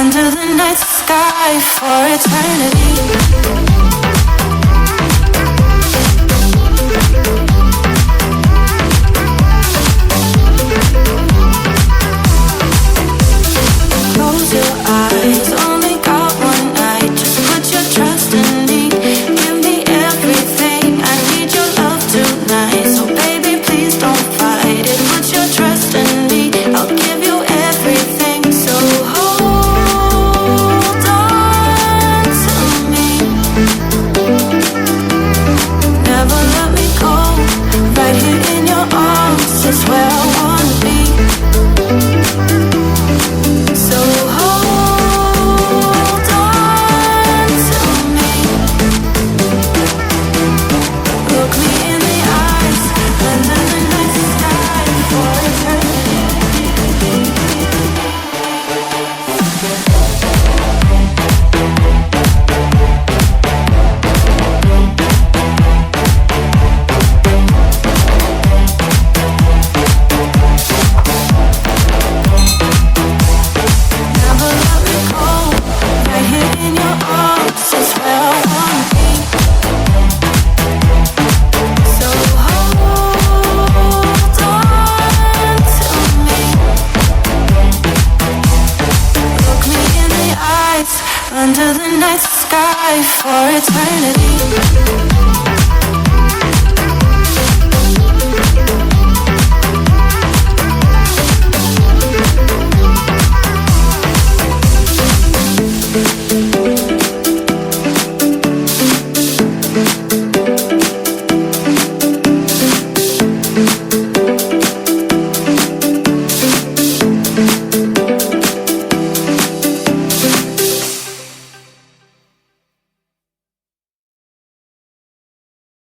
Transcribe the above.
under the night sky for eternity. Close your eyes, only got one night. Just put your trust in me. Give me everything. I need your love tonight. So baby, please don't fight it. Put your trust in me. I'll give you everything. So hold on to me. Never let me go. Right here in your arms is where I wanna be. So hold on to me. Look me in the eyes, under the night sky for eternity. Never let me go. Right here in your arms is where I wanna be. So hold on to me. Look me in the eyes, under the night sky for eternity.